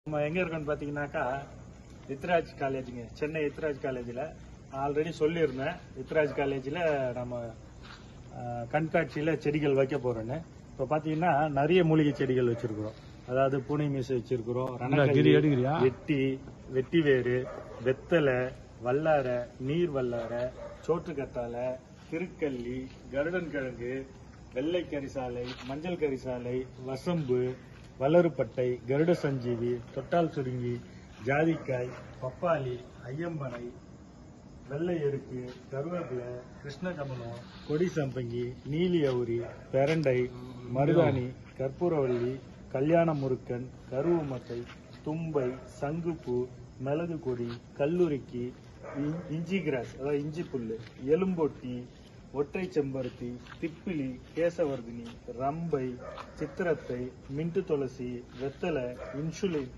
நம்ம எங்க இருக்கோம்னு பாத்தீங்கன்னாக்கா எத்ராஜ் காலேஜுங்க, சென்னை எத்ராஜ் காலேஜில் ஆல்ரெடி சொல்லியிருந்தேன். எத்ராஜ் காலேஜில் நம்ம கண்காட்சியில் செடிகள் வைக்க போறோன்னு. இப்போ பார்த்தீங்கன்னா நிறைய மூலிகை செடிகள் வச்சிருக்கிறோம். அதாவது பூனை மீசை வச்சிருக்கிறோம், வெட்டி வேறு, வெத்தலை, வல்லாரை, நீர் வல்லாரை, சோற்றுக்கத்தாழை, திருக்கல்லி, கருடன் கிழங்கு, வெள்ளை கரிசாலை, மஞ்சள் கரிசாலை, வசம்பு, வளருப்பட்டை, கருட சஞ்சீவி, தொட்டால் சுருங்கி, ஜாதிக்காய், பப்பாளி, ஐயம்பனை, வெள்ளை எருக்கு, கருவேப்பிலை, கிருஷ்ணகமலம், கொடி சம்பங்கி, நீலி அவுரி, பெரண்டை, மருதாணி, கற்பூரவள்ளி, கல்யாண முருக்கன், கருவுமத்தை, தும்பை, சங்குப்பூ, மிளகு கொடி, கல்லுரிக்கி, இஞ்சி கிராஸ் அதாவது இஞ்சி புல்லு, எலும்பொட்டி, ஒற்றை செம்பருத்தி, திப்பிலி, கேசவர்தினி, ரம்பை, சித்திரத்தை, மின்ட்டு துளசி, வெத்தலை, இன்சுலின்,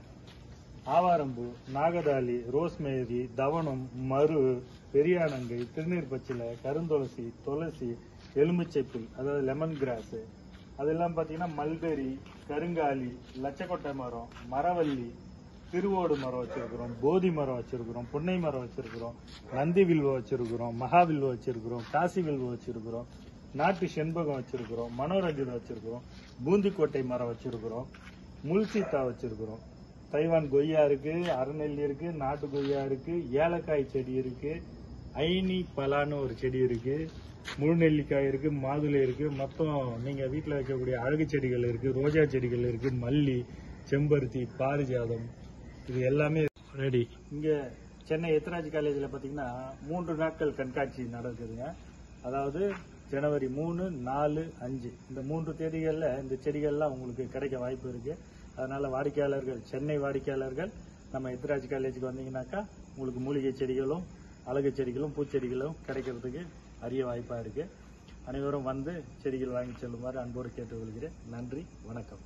ஆவாரம்பூ, நாகதாளி, ரோஸ்மேரி, தவனம், மரு, பெரியானங்கை, திருநீர் பச்சிலை, கருந்துளசி, துளசி, எலுமிச்சை புல் அதாவது லெமன் கிராஸ், அதெல்லாம் பார்த்தீங்கன்னா மல்பெரி, கருங்காலி, லட்சக்கொட்டை மரம், மரவள்ளி, திருவோடு மரம் வச்சிருக்கிறோம், போதி மரம் வச்சிருக்கிறோம், புன்னை மரம் வச்சிருக்கிறோம், நந்தி வில்வ வச்சிருக்கிறோம், மகாவில்வ வச்சிருக்கிறோம், காசி வில்வ வச்சிருக்கிறோம், நாட்டு செண்பகம் வச்சிருக்கிறோம், மனோரஞ்சிதம் வச்சிருக்கிறோம், பூந்திக்கோட்டை மரம் வச்சிருக்கிறோம், முல்சீத்தா வச்சிருக்கிறோம், தைவான் கொய்யா இருக்கு, அரைநெல்லி இருக்கு, நாட்டு கொய்யா இருக்கு, ஏலக்காய் செடி இருக்கு, ஐனி பலான்னு ஒரு செடி இருக்கு, முழு நெல்லிக்காய் இருக்கு, மாதுளை இருக்கு, மொத்தம் நீங்க வீட்டில் வைக்கக்கூடிய அழகு செடிகள் இருக்கு, ரோஜா செடிகள் இருக்கு, மல்லி, செம்பருத்தி, பாரிஜாதம், இது எல்லாமே ரெடி. இங்க சென்னை எத்ராஜ் காலேஜில் பார்த்தீங்கன்னா 3 நாட்கள் கண்காட்சி நடக்குதுங்க. அதாவது ஜனவரி 3, 4, 5 இந்த 3 தேதிகளில் இந்த செடிகள்லாம் உங்களுக்கு கிடைக்க வாய்ப்பு இருக்கு. அதனால வாடிக்கையாளர்கள், சென்னை வாடிக்கையாளர்கள் நம்ம எத்ராஜ் காலேஜுக்கு வந்தீங்கன்னாக்கா உங்களுக்கு மூலிகை செடிகளும், அழகு செடிகளும், பூச்செடிகளும் கிடைக்கிறதுக்கு அரிய வாய்ப்பா இருக்கு. அனைவரும் வந்து செடிகள் வாங்கி செல்லுமாறு அன்போடு கேட்டுக்கொள்கிறேன். நன்றி, வணக்கம்.